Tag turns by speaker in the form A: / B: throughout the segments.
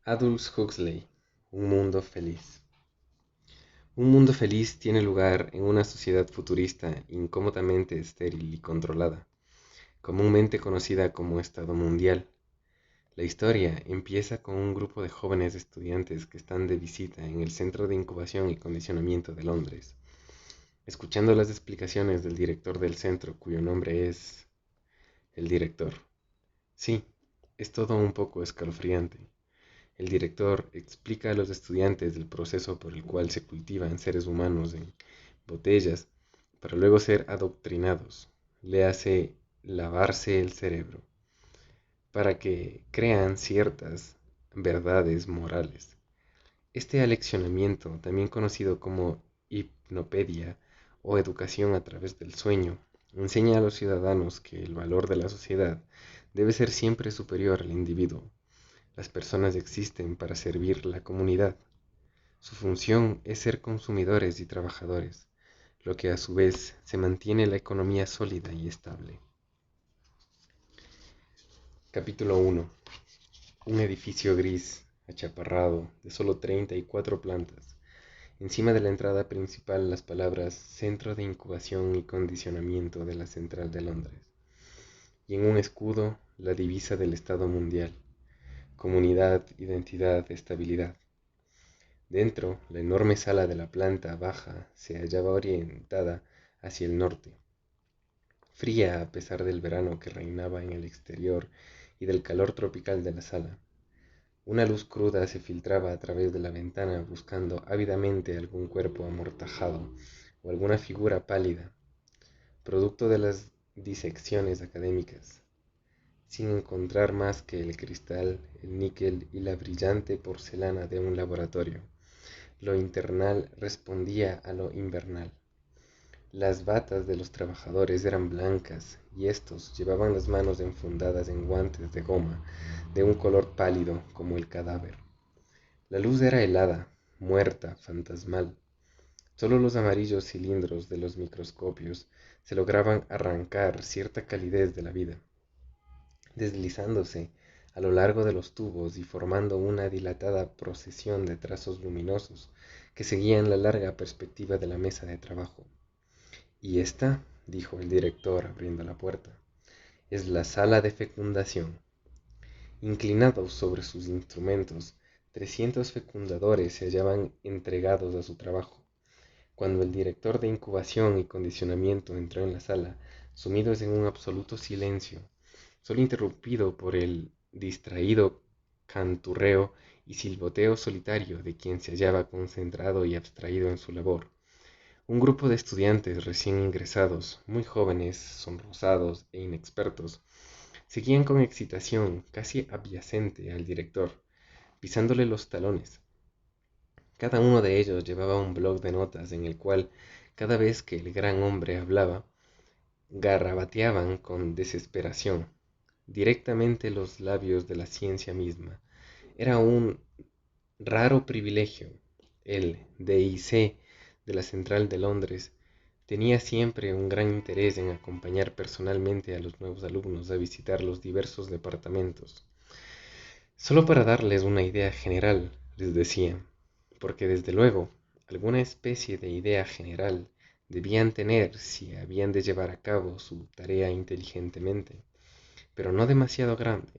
A: Aldous Huxley, Un mundo feliz. Un mundo feliz tiene lugar en una sociedad futurista incómodamente estéril y controlada, comúnmente conocida como Estado Mundial. La historia empieza con un grupo de jóvenes estudiantes que están de visita en el Centro de Incubación y Condicionamiento de Londres, escuchando las explicaciones del director del centro, cuyo nombre es el director. Sí, es todo un poco escalofriante. El director explica a los estudiantes el proceso por el cual se cultivan seres humanos en botellas para luego ser adoctrinados, le hace lavarse el cerebro, para que crean ciertas verdades morales. Este aleccionamiento, también conocido como hipnopedia o educación a través del sueño, enseña a los ciudadanos que el valor de la sociedad debe ser siempre superior al individuo. Las personas existen para servir la comunidad. Su función es ser consumidores y trabajadores, lo que a su vez se mantiene la economía sólida y estable. Capítulo 1. Un edificio gris, achaparrado, de solo 34 plantas. Encima de la entrada principal las palabras Centro de Incubación y Condicionamiento de la Central de Londres. Y en un escudo la divisa del Estado Mundial. Comunidad, identidad, estabilidad. Dentro, la enorme sala de la planta baja se hallaba orientada hacia el norte, fría a pesar del verano que reinaba en el exterior y del calor tropical de la sala. Una luz cruda se filtraba a través de la ventana buscando ávidamente algún cuerpo amortajado o alguna figura pálida, producto de las disecciones académicas, sin encontrar más que el cristal, el níquel y la brillante porcelana de un laboratorio. Lo internal respondía a lo invernal. Las batas de los trabajadores eran blancas y estos llevaban las manos enfundadas en guantes de goma de un color pálido como el cadáver. La luz era helada, muerta, fantasmal. Solo los amarillos cilindros de los microscopios se lograban arrancar cierta calidez de la vida, deslizándose a lo largo de los tubos y formando una dilatada procesión de trazos luminosos que seguían la larga perspectiva de la mesa de trabajo. Y esta, dijo el director abriendo la puerta, es la sala de fecundación. Inclinados sobre sus instrumentos, 300 fecundadores se hallaban entregados a su trabajo. Cuando el director de incubación y condicionamiento entró en la sala, sumidos en un absoluto silencio, solo interrumpido por el distraído canturreo y silboteo solitario de quien se hallaba concentrado y abstraído en su labor. Un grupo de estudiantes recién ingresados, muy jóvenes, sonrosados e inexpertos, seguían con excitación casi adyacente al director, pisándole los talones. Cada uno de ellos llevaba un bloc de notas en el cual, cada vez que el gran hombre hablaba, garrabateaban con desesperación directamente los labios de la ciencia misma. Era un raro privilegio. El D.I.C. de la Central de Londres tenía siempre un gran interés en acompañar personalmente a los nuevos alumnos a visitar los diversos departamentos. Solo para darles una idea general, les decía, porque desde luego alguna especie de idea general debían tener si habían de llevar a cabo su tarea inteligentemente, pero no demasiado grande,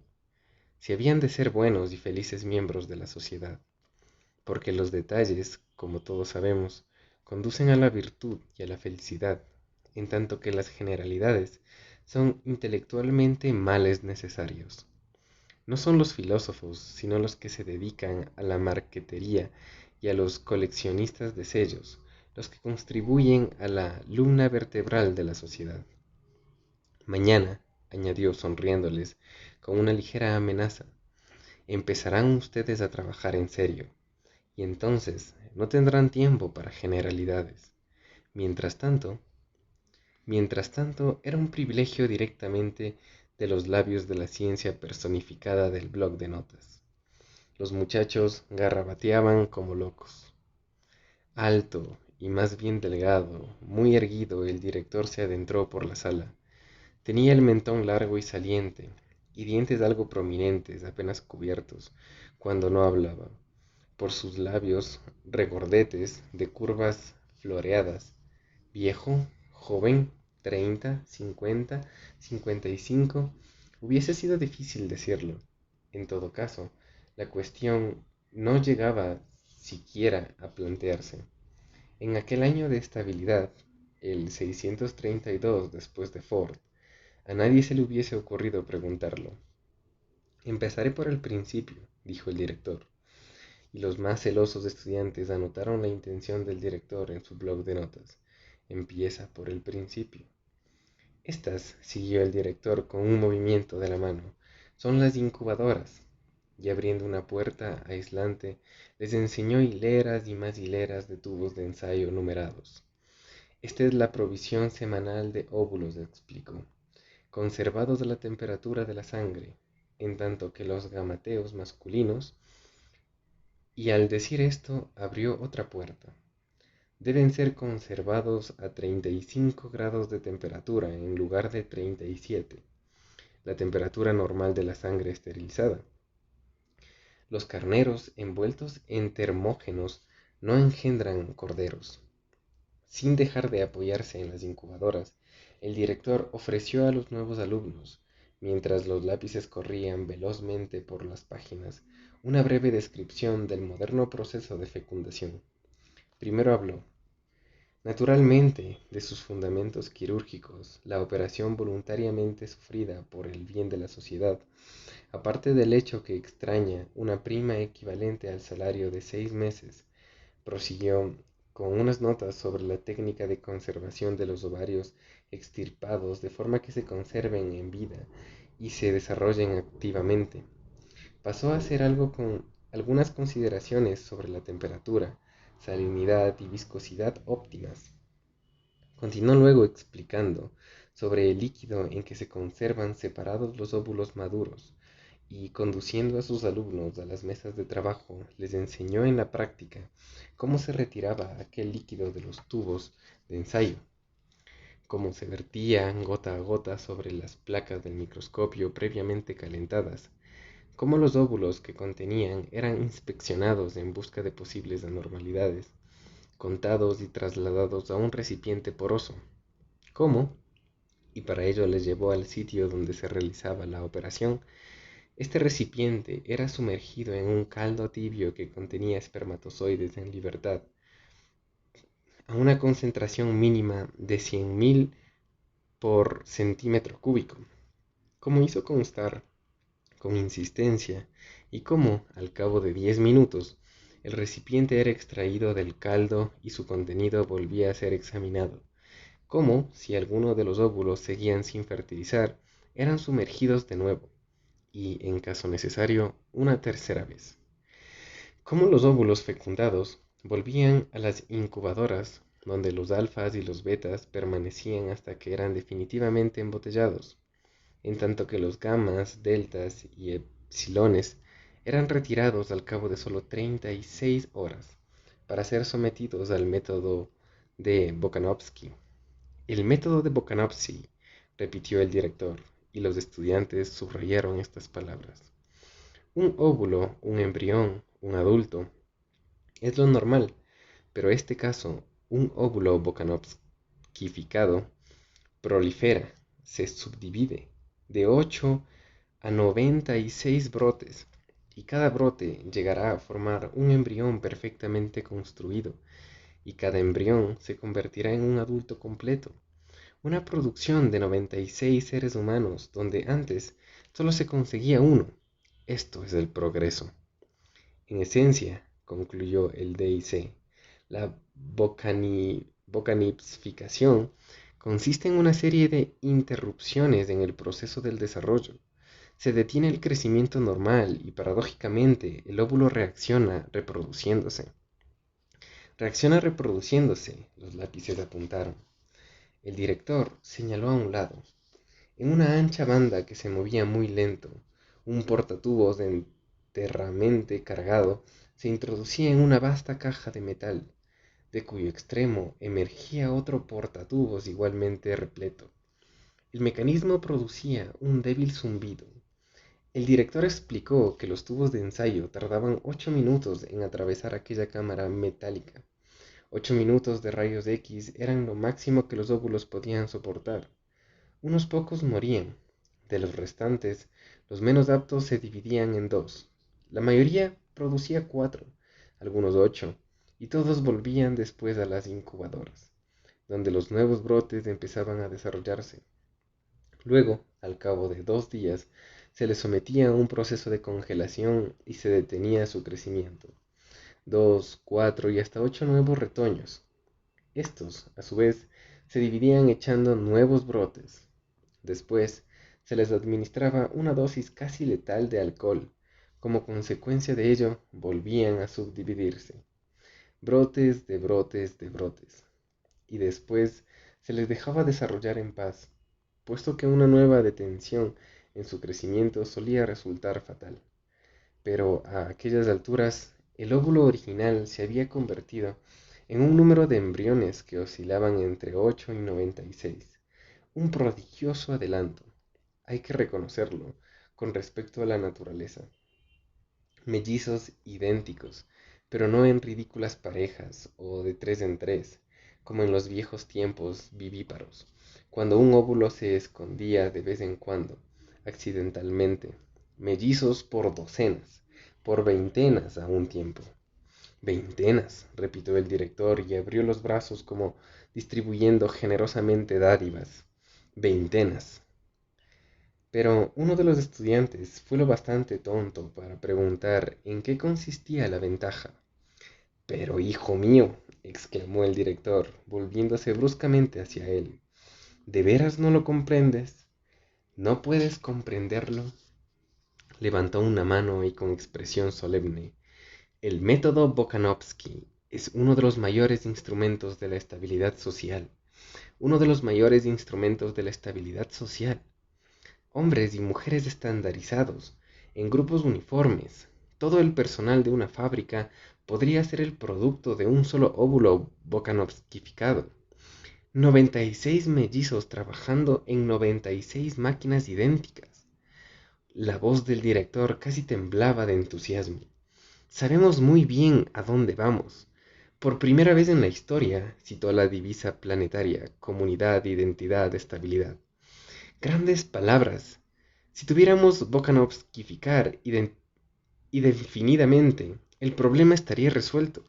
A: si habían de ser buenos y felices miembros de la sociedad, porque los detalles, como todos sabemos, conducen a la virtud y a la felicidad, en tanto que las generalidades son intelectualmente males necesarios. No son los filósofos, sino los que se dedican a la marquetería y a los coleccionistas de sellos, los que contribuyen a la columna vertebral de la sociedad. Mañana, añadió sonriéndoles con una ligera amenaza, empezarán ustedes a trabajar en serio, y entonces no tendrán tiempo para generalidades. Mientras tanto, era un privilegio directamente de los labios de la ciencia personificada del bloc de notas. Los muchachos garrabateaban como locos. Alto y más bien delgado, muy erguido, el director se adentró por la sala. Tenía el mentón largo y saliente, y dientes algo prominentes, apenas cubiertos, cuando no hablaba, por sus labios regordetes de curvas floreadas. Viejo, joven, 30, 50, 55, hubiese sido difícil decirlo. En todo caso, la cuestión no llegaba siquiera a plantearse. En aquel año de estabilidad, el 632 después de Ford, a nadie se le hubiese ocurrido preguntarlo. Empezaré por el principio, dijo el director, y los más celosos estudiantes anotaron la intención del director en su bloc de notas. Empieza por el principio. Estas, siguió el director con un movimiento de la mano, son las incubadoras. Y abriendo una puerta aislante, les enseñó hileras y más hileras de tubos de ensayo numerados. Esta es la provisión semanal de óvulos, explicó, conservados a la temperatura de la sangre, en tanto que los gametos masculinos, y al decir esto abrió otra puerta, deben ser conservados a 35 grados de temperatura en lugar de 37, la temperatura normal de la sangre esterilizada. Los carneros envueltos en termógenos no engendran corderos. Sin dejar de apoyarse en las incubadoras, el director ofreció a los nuevos alumnos, mientras los lápices corrían velozmente por las páginas, una breve descripción del moderno proceso de fecundación. Primero habló, naturalmente, de sus fundamentos quirúrgicos, la operación voluntariamente sufrida por el bien de la sociedad, aparte del hecho que extraña una prima equivalente al salario de 6 meses, prosiguió con unas notas sobre la técnica de conservación de los ovarios extirpados de forma que se conserven en vida y se desarrollen activamente. Pasó a hacer algo con algunas consideraciones sobre la temperatura, salinidad y viscosidad óptimas. Continuó luego explicando sobre el líquido en que se conservan separados los óvulos maduros, y conduciendo a sus alumnos a las mesas de trabajo, les enseñó en la práctica cómo se retiraba aquel líquido de los tubos de ensayo, cómo se vertía gota a gota sobre las placas del microscopio previamente calentadas, cómo los óvulos que contenían eran inspeccionados en busca de posibles anormalidades, contados y trasladados a un recipiente poroso, cómo, y para ello les llevó al sitio donde se realizaba la operación. Este recipiente era sumergido en un caldo tibio que contenía espermatozoides en libertad, a una concentración mínima de 100.000 por centímetro cúbico, como hizo constar con insistencia, y como, al cabo de 10 minutos, el recipiente era extraído del caldo y su contenido volvía a ser examinado, como, si alguno de los óvulos seguían sin fertilizar, eran sumergidos de nuevo, y, en caso necesario, una tercera vez. Como los óvulos fecundados volvían a las incubadoras, donde los alfas y los betas permanecían hasta que eran definitivamente embotellados, en tanto que los gamas, deltas y epsilones eran retirados al cabo de solo 36 horas, para ser sometidos al método de Bokanovsky. El método de Bokanovsky, repitió el director, y los estudiantes subrayaron estas palabras. Un óvulo, un embrión, un adulto, es lo normal, pero en este caso, un óvulo bokanovskificado prolifera, se subdivide de 8 a 96 brotes, y cada brote llegará a formar un embrión perfectamente construido, y cada embrión se convertirá en un adulto completo, una producción de 96 seres humanos donde antes solo se conseguía uno. Esto es el progreso. En esencia, concluyó el DIC, la bocanipsificación consiste en una serie de interrupciones en el proceso del desarrollo. Se detiene el crecimiento normal y paradójicamente el óvulo reacciona reproduciéndose. Reacciona reproduciéndose, los lápices apuntaron. El director señaló a un lado. En una ancha banda que se movía muy lento, un portatubos enteramente cargado se introducía en una vasta caja de metal, de cuyo extremo emergía otro portatubos igualmente repleto. El mecanismo producía un débil zumbido, El director explicó que los tubos de ensayo tardaban 8 minutos en atravesar aquella cámara metálica. 8 minutos de rayos X eran lo máximo que los óvulos podían soportar. Unos pocos morían. De los restantes, los menos aptos se dividían en dos. La mayoría producía 4, algunos 8, y todos volvían después a las incubadoras, donde los nuevos brotes empezaban a desarrollarse. Luego, al cabo de 2 días, se les sometía a un proceso de congelación y se detenía su crecimiento. 2, 4 y hasta 8 nuevos retoños. Estos, a su vez, se dividían echando nuevos brotes. Después, se les administraba una dosis casi letal de alcohol. Como consecuencia de ello, volvían a subdividirse. Brotes de brotes de brotes. Y después se les dejaba desarrollar en paz, puesto que una nueva detención en su crecimiento solía resultar fatal. Pero a aquellas alturas, el óvulo original se había convertido en un número de embriones que oscilaban entre 8 y 96, un prodigioso adelanto, hay que reconocerlo, con respecto a la naturaleza. Mellizos idénticos, pero no en ridículas parejas o de 3 en 3, como en los viejos tiempos vivíparos, cuando un óvulo se escondía de vez en cuando, accidentalmente, mellizos por docenas, por veintenas a un tiempo. Veintenas, repitió el director y abrió los brazos como distribuyendo generosamente dádivas. Veintenas. Pero uno de los estudiantes fue lo bastante tonto para preguntar en qué consistía la ventaja. Pero, hijo mío, exclamó el director, volviéndose bruscamente hacia él, ¿de veras no lo comprendes? ¿No puedes comprenderlo? Levantó una mano y con expresión solemne. El método Bokanovsky es uno de los mayores instrumentos de la estabilidad social. Uno de los mayores instrumentos de la estabilidad social. Hombres y mujeres estandarizados, en grupos uniformes. Todo el personal de una fábrica podría ser el producto de un solo óvulo bokanovskificado. 96 mellizos trabajando en 96 máquinas idénticas. La voz del director casi temblaba de entusiasmo. Sabemos muy bien a dónde vamos. Por primera vez en la historia, citó la divisa planetaria, comunidad, identidad, estabilidad. Grandes palabras. Si tuviéramos bokanovskificar indefinidamente, el problema estaría resuelto.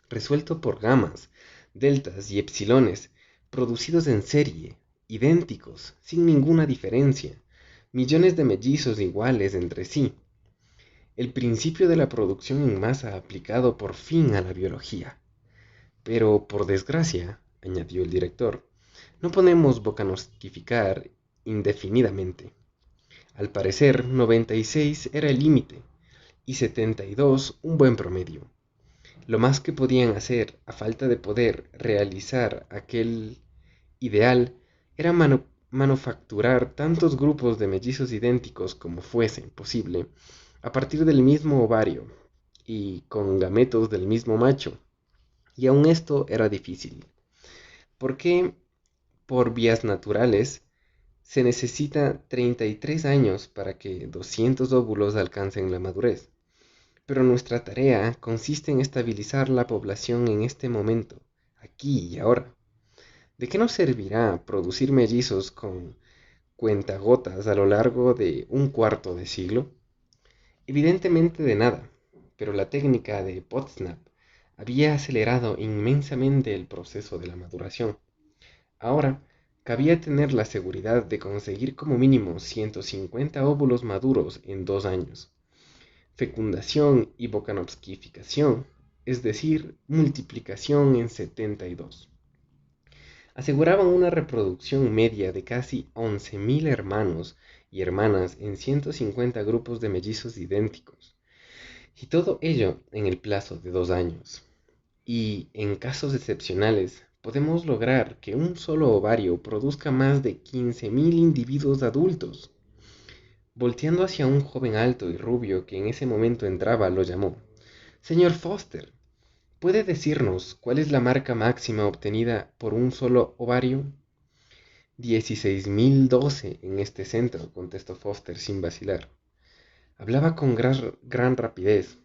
A: Resuelto por gamas, deltas y epsilones, producidos en serie, idénticos, sin ninguna diferencia, millones de mellizos iguales entre sí. El principio de la producción en masa aplicado por fin a la biología. Pero, por desgracia, añadió el director, no podemos bokanovskificar indefinidamente. Al parecer, 96 era el límite y 72 un buen promedio. Lo más que podían hacer, a falta de poder realizar aquel ideal, era manufacturar tantos grupos de mellizos idénticos como fuese posible, a partir del mismo ovario y con gametos del mismo macho. Y aun esto era difícil, porque por vías naturales se necesita 33 años para que 200 óvulos alcancen la madurez. Pero nuestra tarea consiste en estabilizar la población en este momento, aquí y ahora. ¿De qué nos servirá producir mellizos con cuentagotas a lo largo de un cuarto de siglo? Evidentemente de nada, pero la técnica de Potsdam había acelerado inmensamente el proceso de la maduración. Ahora, cabía tener la seguridad de conseguir como mínimo 150 óvulos maduros en 2 años. Fecundación y bokanovskificación, es decir, multiplicación en 72. Aseguraban una reproducción media de casi 11.000 hermanos y hermanas en 150 grupos de mellizos idénticos. Y todo ello en el plazo de 2 años. Y, en casos excepcionales, podemos lograr que un solo ovario produzca más de 15.000 individuos adultos. Volteando hacia un joven alto y rubio que en ese momento entraba, lo llamó. Señor Foster, ¿puede decirnos cuál es la marca máxima obtenida por un solo ovario? 16.012 en este centro, contestó Foster sin vacilar. Hablaba con gran rapidez.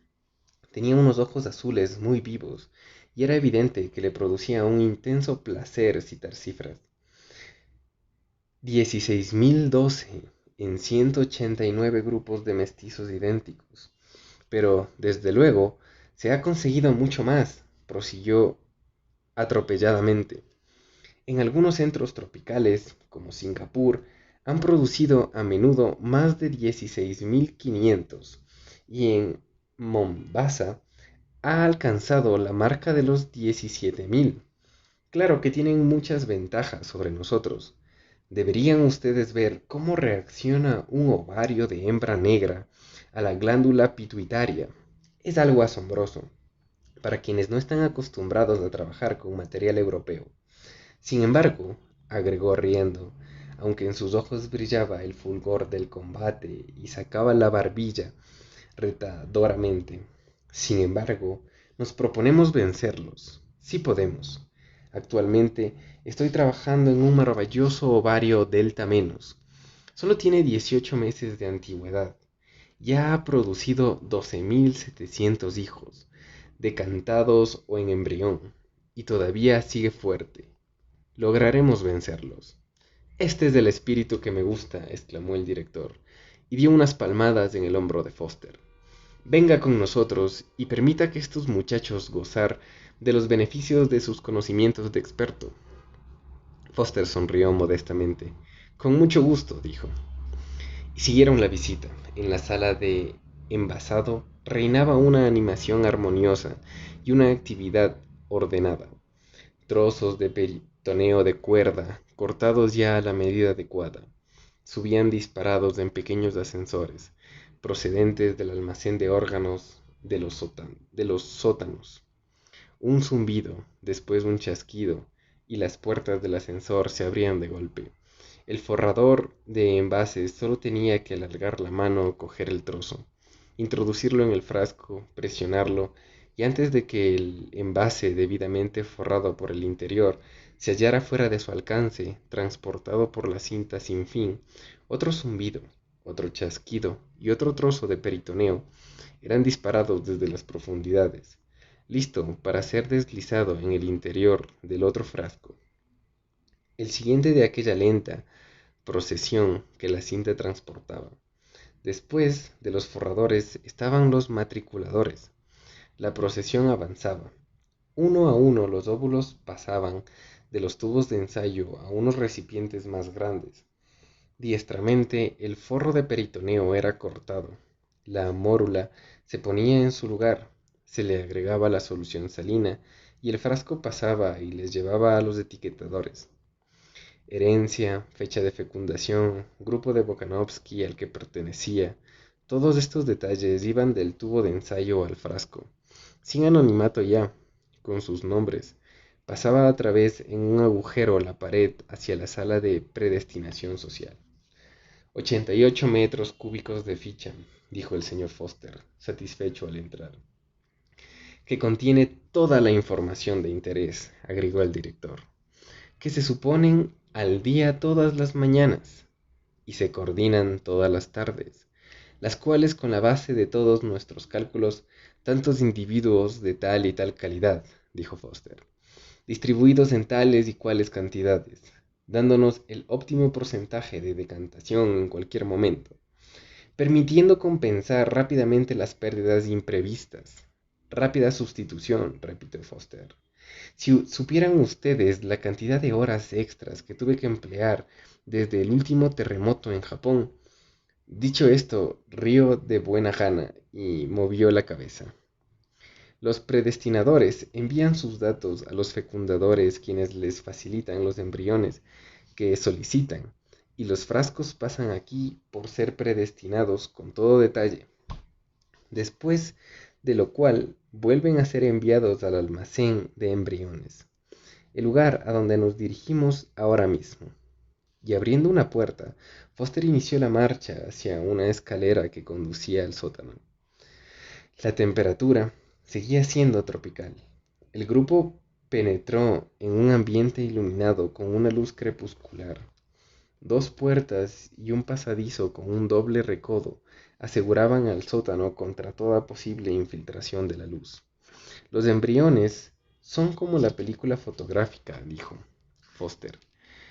A: Tenía unos ojos azules muy vivos, y era evidente que le producía un intenso placer citar cifras. 16.012 en 189 grupos de mestizos idénticos. Pero, desde luego, se ha conseguido mucho más, prosiguió atropelladamente. En algunos centros tropicales, como Singapur, han producido a menudo más de 16.500 y en Mombasa ha alcanzado la marca de los 17.000. Claro que tienen muchas ventajas sobre nosotros. Deberían ustedes ver cómo reacciona un ovario de hembra negra a la glándula pituitaria. Es algo asombroso para quienes no están acostumbrados a trabajar con material europeo. Sin embargo, agregó riendo, aunque en sus ojos brillaba el fulgor del combate y sacaba la barbilla retadoramente. Sin embargo, nos proponemos vencerlos. Sí podemos. Actualmente estoy trabajando en un maravilloso ovario delta menos. Solo tiene 18 meses de antigüedad. Ya ha producido 12.700 hijos, decantados o en embrión, y todavía sigue fuerte. Lograremos vencerlos. Este es el espíritu que me gusta, exclamó el director, y dio unas palmadas en el hombro de Foster. Venga con nosotros y permita que estos muchachos gozar de los beneficios de sus conocimientos de experto. Foster sonrió modestamente. Con mucho gusto, dijo. Y siguieron la visita. En la sala de envasado reinaba una animación armoniosa y una actividad ordenada. Trozos de peritoneo de cuerda, cortados ya a la medida adecuada, subían disparados en pequeños ascensores, procedentes del almacén de órganos de los sótanos. Un zumbido, después un chasquido, y las puertas del ascensor se abrían de golpe. El forrador de envases solo tenía que alargar la mano, coger el trozo, introducirlo en el frasco, presionarlo, y antes de que el envase debidamente forrado por el interior se hallara fuera de su alcance, transportado por la cinta sin fin, otro zumbido, otro chasquido y otro trozo de peritoneo eran disparados desde las profundidades, listo para ser deslizado en el interior del otro frasco. El siguiente de aquella lenta procesión que la cinta transportaba. Después de los forradores estaban los matriculadores. La procesión avanzaba. Uno a uno los óvulos pasaban de los tubos de ensayo a unos recipientes más grandes. Diestramente el forro de peritoneo era cortado. La mórula se ponía en su lugar, se le agregaba la solución salina y el frasco pasaba y les llevaba a los etiquetadores. Herencia, fecha de fecundación, grupo de Bokanovsky al que pertenecía, todos estos detalles iban del tubo de ensayo al frasco, sin anonimato ya, con sus nombres. Pasaba a través en un agujero la pared hacia la sala de predestinación social. 88 metros cúbicos de ficha, dijo el señor Foster, satisfecho al entrar. Que contiene toda la información de interés, agregó el director, que se suponen al día todas las mañanas y se coordinan todas las tardes, las cuales con la base de todos nuestros cálculos, tantos individuos de tal y tal calidad, dijo Foster, distribuidos en tales y cuales cantidades, dándonos el óptimo porcentaje de decantación en cualquier momento, permitiendo compensar rápidamente las pérdidas imprevistas. Rápida sustitución, repitió Foster. Si supieran ustedes la cantidad de horas extras que tuve que emplear desde el último terremoto en Japón. Dicho esto, rió de buena gana y movió la cabeza. Los predestinadores envían sus datos a los fecundadores, quienes les facilitan los embriones que solicitan, y los frascos pasan aquí por ser predestinados con todo detalle. Después de lo cual vuelven a ser enviados al almacén de embriones, el lugar a donde nos dirigimos ahora mismo. Y abriendo una puerta, Foster inició la marcha hacia una escalera que conducía al sótano. La temperatura seguía siendo tropical. El grupo penetró en un ambiente iluminado con una luz crepuscular. Dos puertas y un pasadizo con un doble recodo aseguraban al sótano contra toda posible infiltración de la luz. Los embriones son como la película fotográfica, dijo Foster,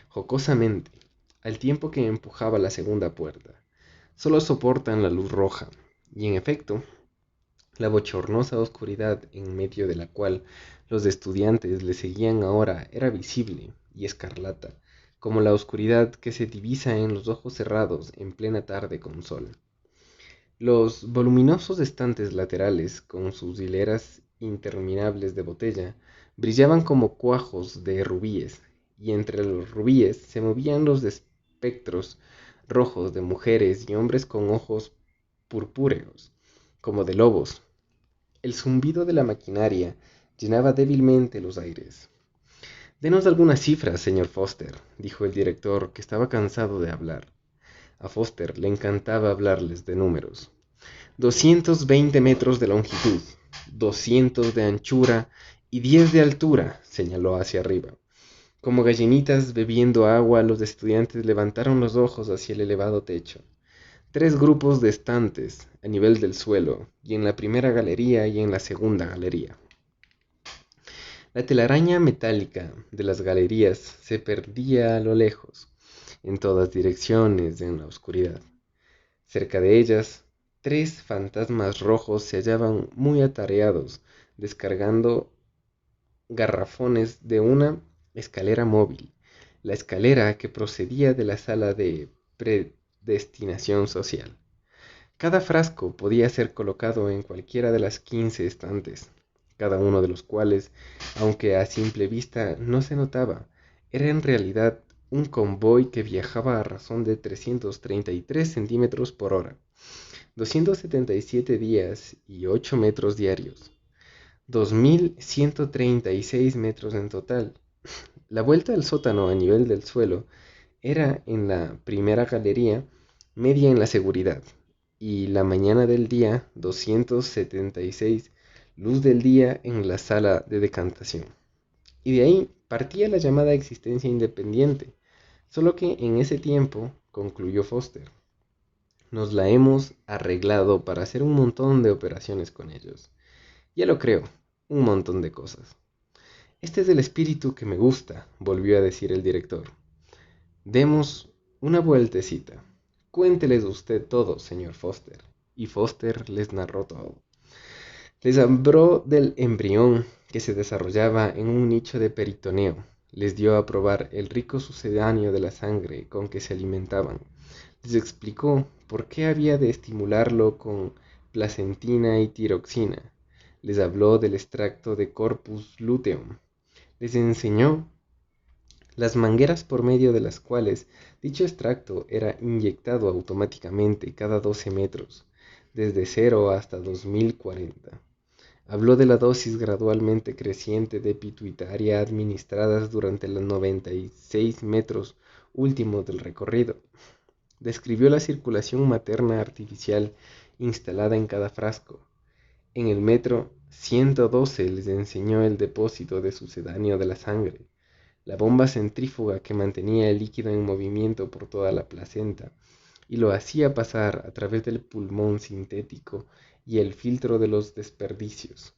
A: jocosamente, al tiempo que empujaba la segunda puerta. Solo soportan la luz roja, y en efecto, la bochornosa oscuridad en medio de la cual los estudiantes le seguían ahora era visible y escarlata, como la oscuridad que se divisa en los ojos cerrados en plena tarde con sol. Los voluminosos estantes laterales, con sus hileras interminables de botella, brillaban como cuajos de rubíes, y entre los rubíes se movían los espectros rojos de mujeres y hombres con ojos purpúreos, como de lobos. El zumbido de la maquinaria llenaba débilmente los aires. «Denos algunas cifras, señor Foster», dijo el director, que estaba cansado de hablar. A Foster le encantaba hablarles de números. 220 metros de longitud, 200 de anchura y 10 de altura, señaló hacia arriba. Como gallinitas bebiendo agua, los estudiantes levantaron los ojos hacia el elevado techo. 3 grupos de estantes a nivel del suelo, y en la primera galería y en la segunda galería. La telaraña metálica de las galerías se perdía a lo lejos, en todas direcciones en la oscuridad. Cerca de ellas, 3 fantasmas rojos se hallaban muy atareados, descargando garrafones de una escalera móvil, la escalera que procedía de la sala de predestinación social. Cada frasco podía ser colocado en cualquiera de las 15 estantes, cada uno de los cuales, aunque a simple vista no se notaba, era en realidad un convoy que viajaba a razón de 333 centímetros por hora, 277 días y 8 metros diarios, 2136 metros en total. La vuelta al sótano a nivel del suelo era en la primera galería, media en la seguridad, y la mañana del día 276, luz del día en la sala de decantación. Y de ahí partía la llamada existencia independiente, solo que en ese tiempo, concluyó Foster, nos la hemos arreglado para hacer un montón de operaciones con ellos. Ya lo creo, un montón de cosas. Este es el espíritu que me gusta, volvió a decir el director. Demos una vueltecita. Cuénteles usted todo, señor Foster. Y Foster les narró todo. Les habló del embrión que se desarrollaba en un nicho de peritoneo. Les dio a probar el rico sucedáneo de la sangre con que se alimentaban. Les explicó por qué había de estimularlo con placentina y tiroxina. Les habló del extracto de corpus luteum. Les enseñó las mangueras por medio de las cuales dicho extracto era inyectado automáticamente cada 12 metros, desde 0 hasta 2040. Habló de la dosis gradualmente creciente de pituitaria administradas durante los 96 metros últimos del recorrido. Describió la circulación materna artificial instalada en cada frasco. En el metro 112 les enseñó el depósito de sucedáneo de la sangre, la bomba centrífuga que mantenía el líquido en movimiento por toda la placenta y lo hacía pasar a través del pulmón sintético y el filtro de los desperdicios.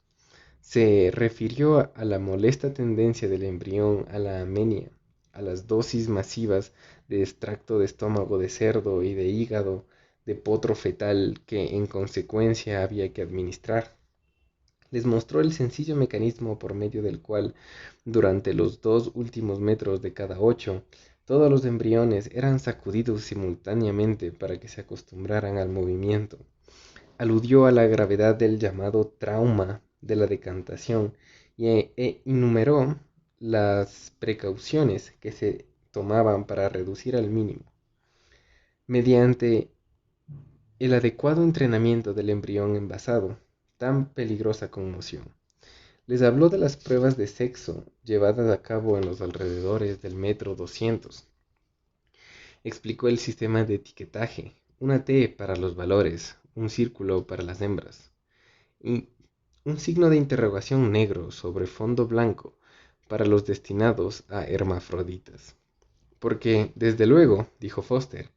A: Se refirió a la molesta tendencia del embrión a la amenia, a las dosis masivas de extracto de estómago de cerdo y de hígado de potro fetal que en consecuencia había que administrar. Les mostró el sencillo mecanismo por medio del cual, durante los 2 últimos metros de cada 8, todos los embriones eran sacudidos simultáneamente para que se acostumbraran al movimiento. Aludió a la gravedad del llamado trauma de la decantación e enumeró las precauciones que se tomaban para reducir al mínimo, mediante el adecuado entrenamiento del embrión envasado, tan peligrosa conmoción. Les habló de las pruebas de sexo llevadas a cabo en los alrededores del metro 200. Explicó el sistema de etiquetaje, una T para los valores, un círculo para las hembras, y un signo de interrogación negro sobre fondo blanco para los destinados a hermafroditas. Porque, desde luego, dijo Foster,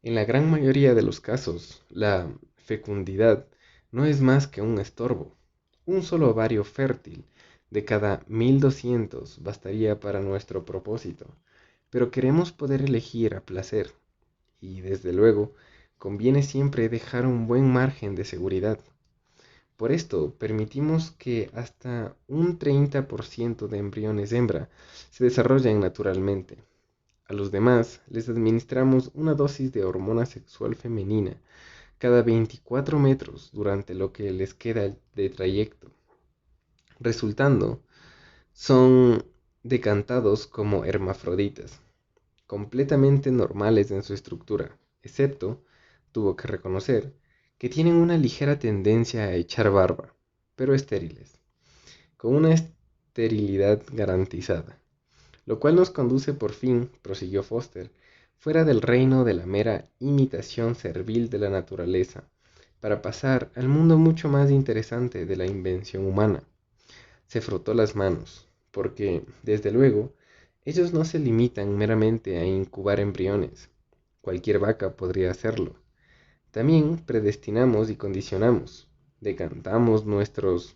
A: en la gran mayoría de los casos, la fecundidad no es más que un estorbo. Un solo ovario fértil de cada 1200 bastaría para nuestro propósito, pero queremos poder elegir a placer, y desde luego conviene siempre dejar un buen margen de seguridad. Por esto, permitimos que hasta un 30% de embriones hembra se desarrollen naturalmente. A los demás les administramos una dosis de hormona sexual femenina cada 24 metros durante lo que les queda de trayecto. Resultando, son decantados como hermafroditas, completamente normales en su estructura, excepto, tuvo que reconocer, que tienen una ligera tendencia a echar barba, pero estériles, con una esterilidad garantizada. Lo cual nos conduce por fin, prosiguió Foster, fuera del reino de la mera imitación servil de la naturaleza, para pasar al mundo mucho más interesante de la invención humana. Se frotó las manos, porque, desde luego, ellos no se limitan meramente a incubar embriones. Cualquier vaca podría hacerlo. También predestinamos y condicionamos, decantamos nuestros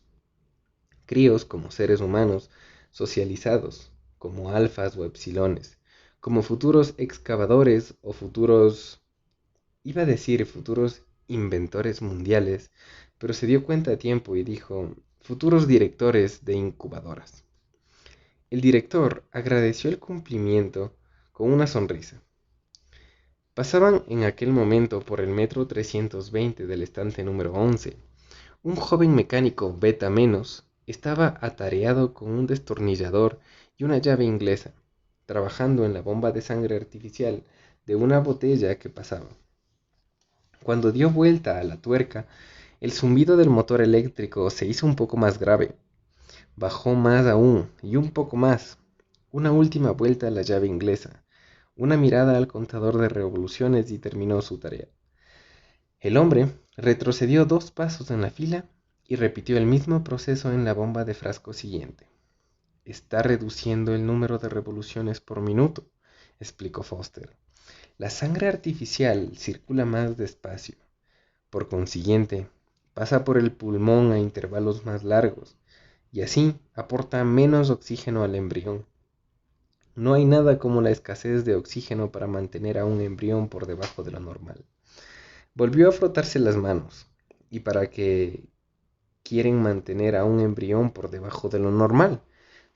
A: críos como seres humanos socializados, como alfas o epsilones, como futuros excavadores o futuros inventores mundiales, pero se dio cuenta a tiempo y dijo, futuros directores de incubadoras. El director agradeció el cumplimiento con una sonrisa. Pasaban en aquel momento por el metro 320 del estante número 11. Un joven mecánico beta menos estaba atareado con un destornillador y una llave inglesa, trabajando en la bomba de sangre artificial de una botella que pasaba. Cuando dio vuelta a la tuerca, el zumbido del motor eléctrico se hizo un poco más grave. Bajó más aún y un poco más. Una última vuelta a la llave inglesa, una mirada al contador de revoluciones y terminó su tarea. El hombre retrocedió 2 pasos en la fila y repitió el mismo proceso en la bomba de frasco siguiente. Está reduciendo el número de revoluciones por minuto, explicó Foster. La sangre artificial circula más despacio. Por consiguiente, pasa por el pulmón a intervalos más largos y así aporta menos oxígeno al embrión. No hay nada como la escasez de oxígeno para mantener a un embrión por debajo de lo normal. Volvió a frotarse las manos. ¿Y para qué quieren mantener a un embrión por debajo de lo normal?,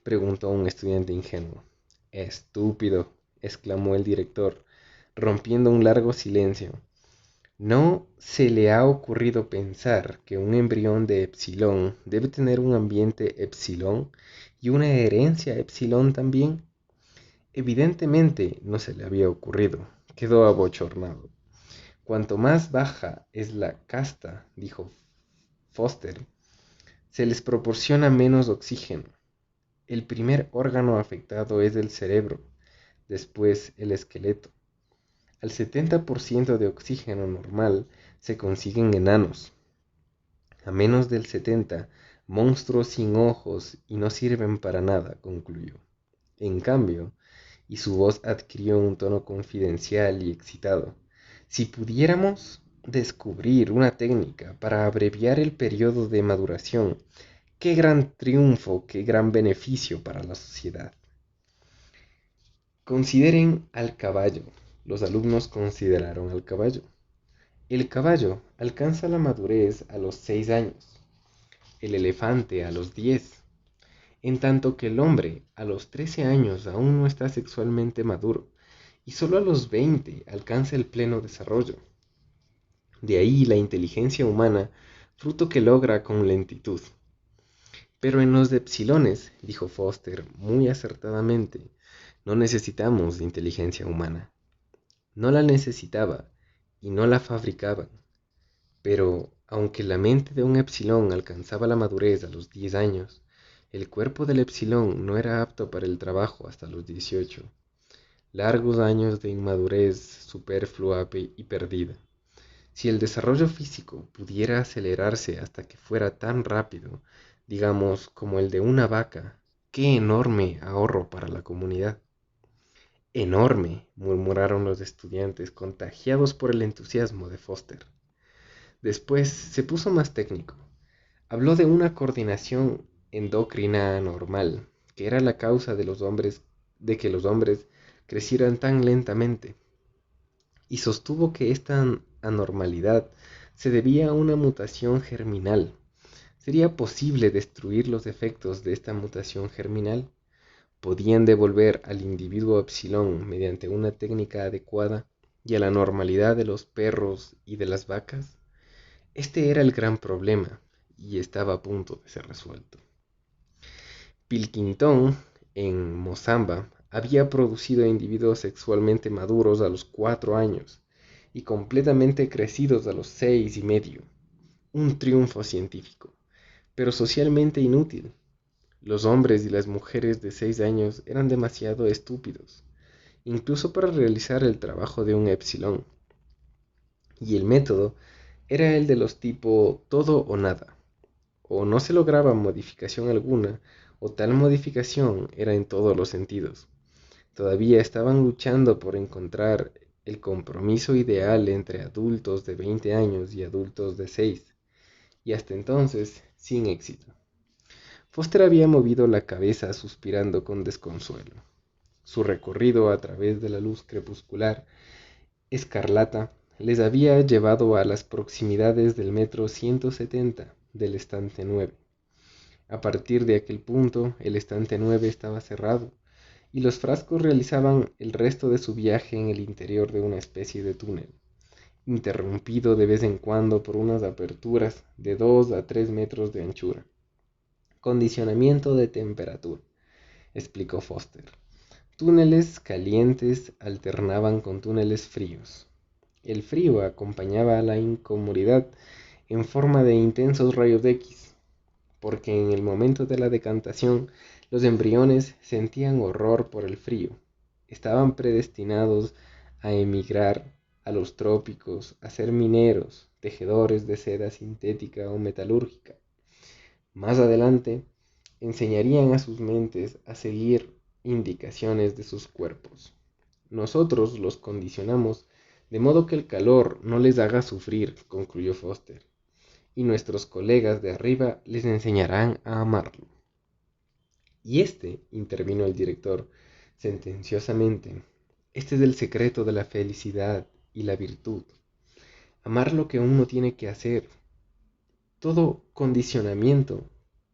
A: preguntó un estudiante ingenuo. Estúpido, exclamó el director, rompiendo un largo silencio. ¿No se le ha ocurrido pensar que un embrión de epsilon debe tener un ambiente epsilon y una herencia epsilon también? Evidentemente no se le había ocurrido. Quedó abochornado. Cuanto más baja es la casta, dijo Foster, se les proporciona menos oxígeno. El primer órgano afectado es el cerebro, después el esqueleto. Al 70% de oxígeno normal se consiguen enanos. A menos del 70, monstruos sin ojos y no sirven para nada, concluyó. En cambio, y su voz adquirió un tono confidencial y excitado, si pudiéramos descubrir una técnica para abreviar el periodo de maduración, qué gran triunfo, qué gran beneficio para la sociedad. Consideren al caballo. Los alumnos consideraron al caballo. El caballo alcanza la madurez a los 6 años, el elefante a los 10, en tanto que el hombre a los 13 años aún no está sexualmente maduro y solo a los 20 alcanza el pleno desarrollo. De ahí la inteligencia humana, fruto que logra con lentitud. Pero en los epsilones, dijo Foster muy acertadamente, no necesitamos de inteligencia humana. No la necesitaba y no la fabricaban. Pero, aunque la mente de un epsilon alcanzaba la madurez a los 10 años, el cuerpo del epsilon no era apto para el trabajo hasta los 18. Largos años de inmadurez superflua y perdida. Si el desarrollo físico pudiera acelerarse hasta que fuera tan rápido, digamos, como el de una vaca, ¡qué enorme ahorro para la comunidad! Enorme, murmuraron los estudiantes, contagiados por el entusiasmo de Foster. Después se puso más técnico. Habló de una coordinación endocrina anormal, que era la causa de que los hombres crecieran tan lentamente, y sostuvo que esta anormalidad se debía a una mutación germinal. ¿Sería posible destruir los efectos de esta mutación germinal? ¿Podían devolver al individuo epsilon mediante una técnica adecuada y a la normalidad de los perros y de las vacas? Este era el gran problema y estaba a punto de ser resuelto. Pilkington, en Mozamba, había producido individuos sexualmente maduros a los 4 años y completamente crecidos a los 6 y medio. Un triunfo científico, pero socialmente inútil. Los hombres y las mujeres de 6 años eran demasiado estúpidos, incluso para realizar el trabajo de un epsilon. Y el método era el de los tipo todo o nada. O no se lograba modificación alguna, o tal modificación era en todos los sentidos. Todavía estaban luchando por encontrar el compromiso ideal entre adultos de 20 años y adultos de 6, y hasta entonces sin éxito. Foster había movido la cabeza suspirando con desconsuelo. Su recorrido a través de la luz crepuscular escarlata les había llevado a las proximidades del metro 170 del estante 9. A partir de aquel punto, el estante 9 estaba cerrado, y los frascos realizaban el resto de su viaje en el interior de una especie de túnel, interrumpido de vez en cuando por unas aperturas de 2 a 3 metros de anchura. Condicionamiento de temperatura, explicó Foster. Túneles calientes alternaban con túneles fríos. El frío acompañaba a la incomodidad en forma de intensos rayos X, porque en el momento de la decantación los embriones sentían horror por el frío. Estaban predestinados a emigrar a los trópicos, a ser mineros, tejedores de seda sintética o metalúrgica. Más adelante, enseñarían a sus mentes a seguir indicaciones de sus cuerpos. Nosotros los condicionamos de modo que el calor no les haga sufrir, concluyó Foster, y nuestros colegas de arriba les enseñarán a amarlo. Y intervino el director sentenciosamente, este es el secreto de la felicidad y la virtud. Amar lo que uno tiene que hacer. Todo condicionamiento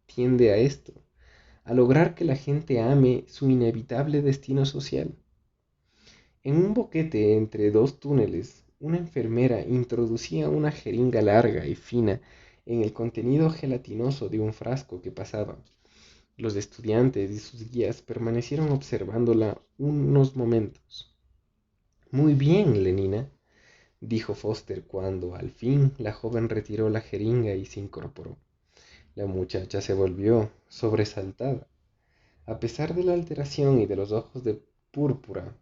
A: tiende a esto, a lograr que la gente ame su inevitable destino social. En un boquete entre 2 túneles, una enfermera introducía una jeringa larga y fina en el contenido gelatinoso de un frasco que pasaba. Los estudiantes y sus guías permanecieron observándola unos momentos. Muy bien, Lenina, dijo Foster cuando, al fin, la joven retiró la jeringa y se incorporó. La muchacha se volvió sobresaltada. A pesar de la alteración y de los ojos de púrpura,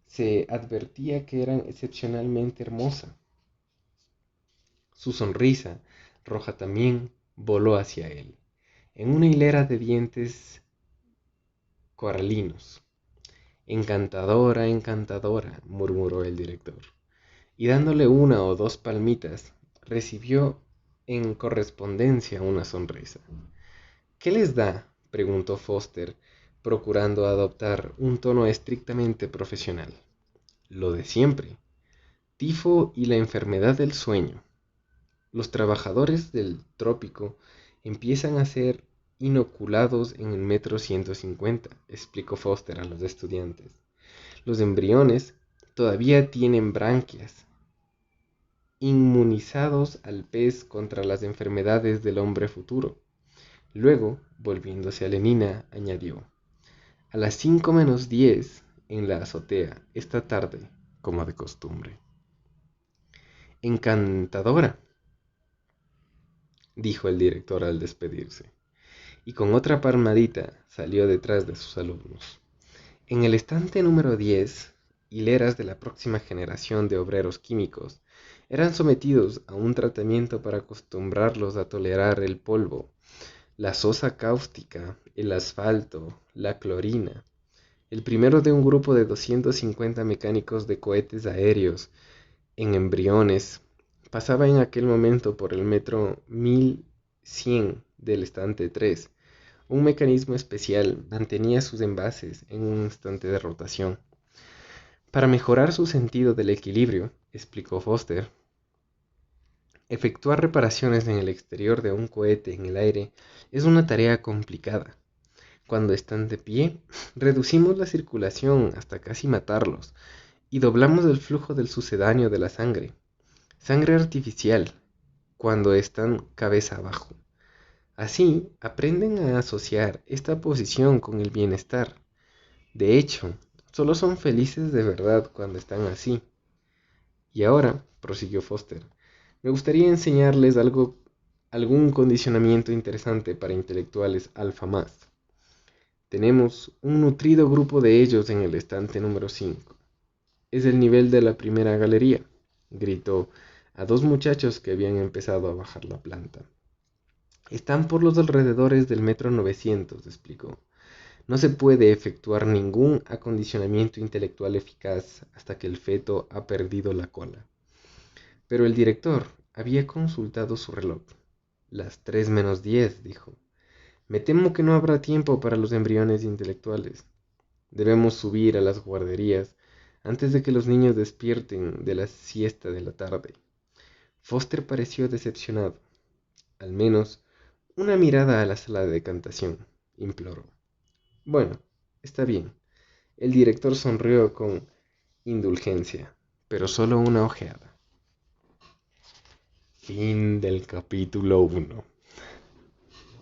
A: se advertía que era excepcionalmente hermosa. Su sonrisa, roja también, voló hacia él, en una hilera de dientes coralinos. Encantadora, encantadora, murmuró el director, y dándole 1 o 2 palmitas, recibió en correspondencia una sonrisa. ¿Qué les da?, preguntó Foster, procurando adoptar un tono estrictamente profesional. Lo de siempre. Tifo y la enfermedad del sueño. Los trabajadores del trópico empiezan a ser inoculados en el metro 150, explicó Foster a los estudiantes. Los embriones todavía tienen branquias, inmunizados al pez contra las enfermedades del hombre futuro. Luego, volviéndose a Lenina, añadió, a las 5 menos 10 en la azotea, esta tarde, como de costumbre. Encantadora, dijo el director al despedirse, y con otra palmadita salió detrás de sus alumnos. En el estante número 10, hileras de la próxima generación de obreros químicos eran sometidos a un tratamiento para acostumbrarlos a tolerar el polvo, la sosa cáustica, el asfalto, la clorina. El primero de un grupo de 250 mecánicos de cohetes aéreos en embriones Pasaba en aquel momento por el metro 1100 del estante 3. Un mecanismo especial mantenía sus envases en un estante de rotación. Para mejorar su sentido del equilibrio, explicó Foster, efectuar reparaciones en el exterior de un cohete en el aire es una tarea complicada. Cuando están de pie, reducimos la circulación hasta casi matarlos y doblamos el flujo del sucedáneo de la sangre artificial, cuando están cabeza abajo. Así, aprenden a asociar esta posición con el bienestar. De hecho, solo son felices de verdad cuando están así. Y ahora, prosiguió Foster, me gustaría enseñarles algún condicionamiento interesante para intelectuales alfa más. Tenemos un nutrido grupo de ellos en el estante número 5. Es el nivel de la primera galería, gritó a dos muchachos que habían empezado a bajar la planta. Están por los alrededores del metro 900, explicó. No se puede efectuar ningún acondicionamiento intelectual eficaz hasta que el feto ha perdido la cola. Pero el director había consultado su reloj. Las 3:10, dijo. Me temo que no habrá tiempo para los embriones intelectuales. Debemos subir a las guarderías antes de que los niños despierten de la siesta de la tarde. Foster pareció decepcionado. Al menos una mirada a la sala de decantación, imploró. Bueno, está bien. El director sonrió con indulgencia, pero solo una ojeada. Fin del capítulo 1.